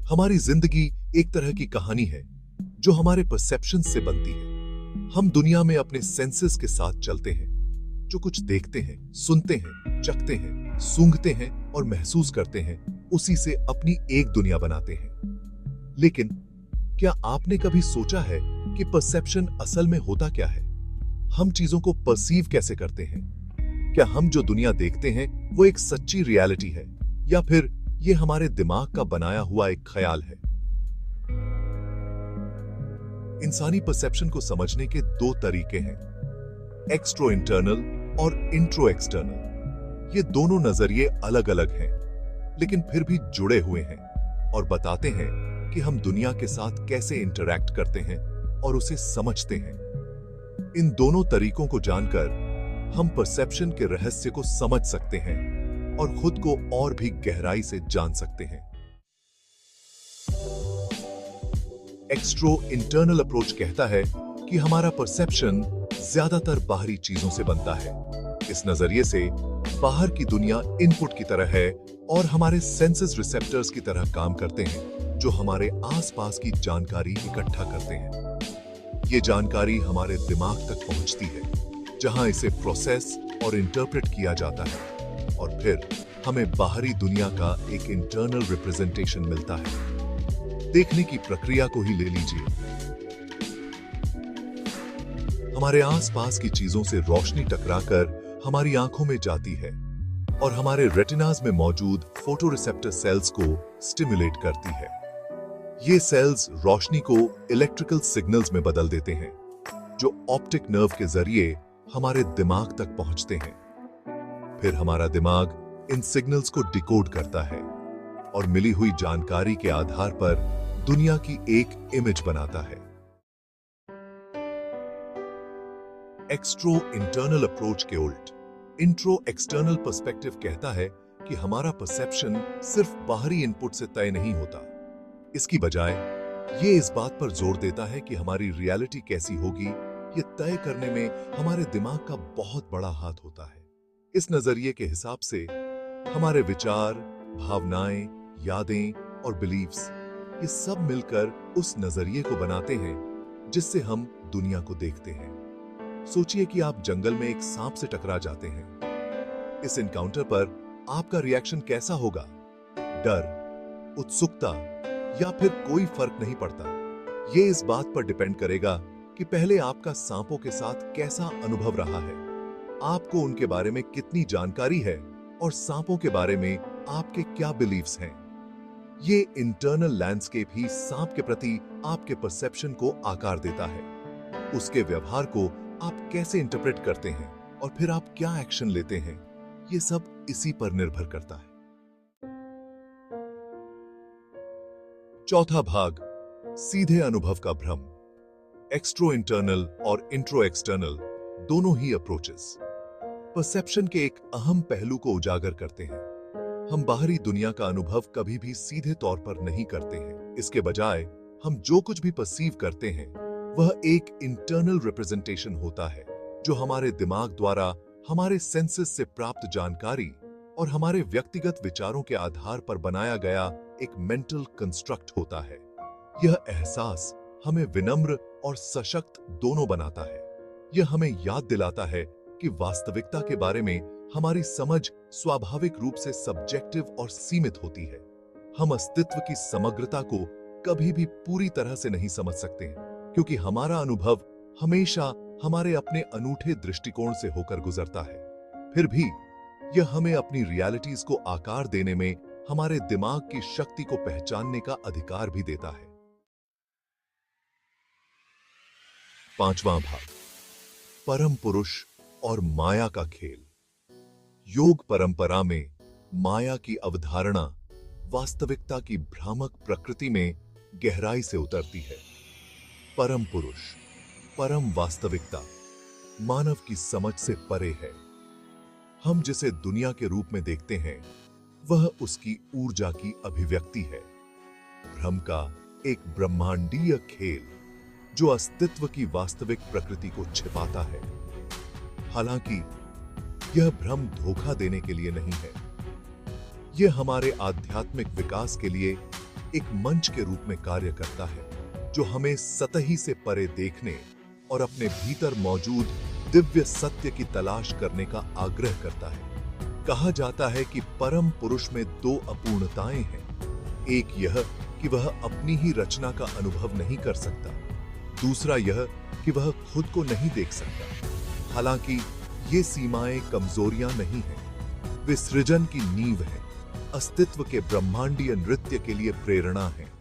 हमारी जिंदगी एक तरह की कहानी है जो हमारे परसेप्शन से बनती है। हम दुनिया में अपने सेंसेस के साथ चलते हैं। जो कुछ देखते हैं, सुनते हैं, चखते हैं, सूंघते हैं और महसूस करते हैं, उसी से अपनी एक दुनिया बनाते हैं। लेकिन क्या आपने कभी सोचा है कि परसेप्शन असल में होता क्या है? हम चीजों को परसीव कैसे करते हैं? क्या हम जो दुनिया देखते हैं वो एक सच्ची रियलिटी है या फिर ये हमारे दिमाग का बनाया हुआ एक ख्याल है? इंसानी परसेप्शन को समझने के दो तरीके हैं, एक्सट्रो इंटरनल और इंट्रो एक्सटर्नल। ये दोनों नजरिए अलग अलग हैं, लेकिन फिर भी जुड़े हुए हैं और बताते हैं कि हम दुनिया के साथ कैसे इंटरैक्ट करते हैं और उसे समझते हैं। इन दोनों तरीकों को जानकर हम परसेप्शन के रहस्य को समझ सकते हैं और खुद को और भी गहराई से जान सकते हैं। एक्सट्रो इंटरनल अप्रोच कहता है कि हमारा परसेप्शन ज्यादातर बाहरी चीजों से बनता है। इस नजरिए से बाहर की दुनिया इनपुट की तरह है और हमारे सेंसेस रिसेप्टर्स की तरह काम करते हैं, जो हमारे आसपास की जानकारी इकट्ठा करते हैं। ये जानकारी हमारे दिमाग तक पहुंचती है, जहां इसे प्रोसेस और इंटरप्रेट किया जाता है और फिर हमें बाहरी दुनिया का एक इंटरनल रिप्रेजेंटेशन मिलता है। देखने की प्रक्रिया को ही ले लीजिए। हमारे आसपास की चीजों से रोशनी टकराकर हमारी आंखों में जाती है और हमारे रेटिनास में मौजूद फोटोरिसेप्टर सेल्स को स्टिमुलेट करती है। ये सेल्स रोशनी को इलेक्ट्रिकल सिग्नल्स में बदल देते हैं, जो ऑप्टिक नर्व के जरिए हमारे दिमाग तक पहुंचते हैं। फिर हमारा दिमाग इन सिग्नल्स को डिकोड करता है और मिली हुई जानकारी के आधार पर दुनिया की एक इमेज बनाता है। एक्सट्रो इंटरनल अप्रोच के उल्ट इंट्रो एक्सटर्नल पर्सपेक्टिव कहता है कि हमारा परसेप्शन सिर्फ बाहरी इनपुट से तय नहीं होता। इसकी बजाय ये इस बात पर जोर देता है कि हमारी रियलिटी कैसी होगी, ये तय करने में हमारे दिमाग का बहुत बड़ा हाथ होता है। इस नजरिए के हिसाब से हमारे विचार, भावनाएं, यादें और बिलीफ्स, ये सब मिलकर उस नजरिए को बनाते हैं जिससे हम दुनिया को देखते हैं। सोचिए कि आप जंगल में एक सांप से टकरा जाते हैं। इस एनकाउंटर पर आपका रिएक्शन कैसा होगा? डर, उत्सुकता या फिर कोई फर्क नहीं पड़ता। ये इस बात पर डिपेंड करेगा कि पहले आपका सांपों के साथ कैसा अनुभव रहा है, आपको उनके बारे में कितनी जानकारी है और सांपों के बारे में आपके क्या बिलीव्स हैं। ये इंटरनल लैंडस्केप ही सांप के प्रति आपके परसेप्शन को आकार देता है। उसके व्यवहार को आप कैसे इंटरप्रेट करते हैं और फिर आप क्या एक्शन लेते हैं, ये सब इसी पर निर्भर करता है। चौथा भाग, सीधे अनुभव का भ्रम। एक्सट्रो इंटरनल और इंट्रो एक्सटर्नल दोनों ही अप्रोचेस परसेप्शन के एक अहम पहलू को उजागर करते हैं। हम बाहरी दुनिया का अनुभव कभी भी सीधे तौर पर नहीं करते हैं। इसके बजाय हम जो कुछ भी परसीव करते हैं वह एक इंटरनल रिप्रेजेंटेशन होता है, जो हमारे दिमाग द्वारा हमारे सेंसेस से प्राप्त जानकारी और हमारे व्यक्तिगत विचारों के आधार पर बनाया गया एक मेंटल कंस्ट्रक्ट होता है। यह एहसास हमें विनम्र और सशक्त दोनों बनाता है। यह हमें याद दिलाता है कि वास्तविकता के बारे में हमारी समझ स्वाभाविक रूप से सब्जेक्टिव और सीमित होती है। हम अस्तित्व की समग्रता को कभी भी पूरी तरह से नहीं समझ सकते हैं, क्योंकि हमारा अनुभव हमेशा हमारे अपने अनूठे दृष्टिकोण से होकर गुजरता है। फिर भी यह हमें अपनी रियलिटीज को आकार देने में हमारे दिमाग की शक्ति को पहचानने का अधिकार भी देता है। पांचवां भाग, परम पुरुष और माया का खेल। योग परंपरा में माया की अवधारणा वास्तविकता की भ्रामक प्रकृति में गहराई से उतरती है। परम पुरुष, परम वास्तविकता मानव की समझ से परे है। हम जिसे दुनिया के रूप में देखते हैं वह उसकी ऊर्जा की अभिव्यक्ति है। भ्रम का एक ब्रह्मांडीय खेल जो अस्तित्व की वास्तविक प्रकृति को छिपाता है। हालांकि यह भ्रम धोखा देने के लिए नहीं है, ये हमारे आध्यात्मिक विकास के लिए एक मंच के रूप में कार्य करता है, जो हमें सतही से परे देखने और अपने भीतर मौजूद दिव्य सत्य की तलाश करने का आग्रह करता है। कहा जाता है कि परम पुरुष में दो अपूर्णताएं हैं। एक यह कि वह अपनी ही रचना का अनुभव नहीं कर सकता, दूसरा यह कि वह खुद को नहीं देख सकता। हालांकि ये सीमाएं कमजोरियां नहीं हैं, वे सृजन की नींव हैं, अस्तित्व के ब्रह्मांडीय नृत्य के लिए प्रेरणा हैं।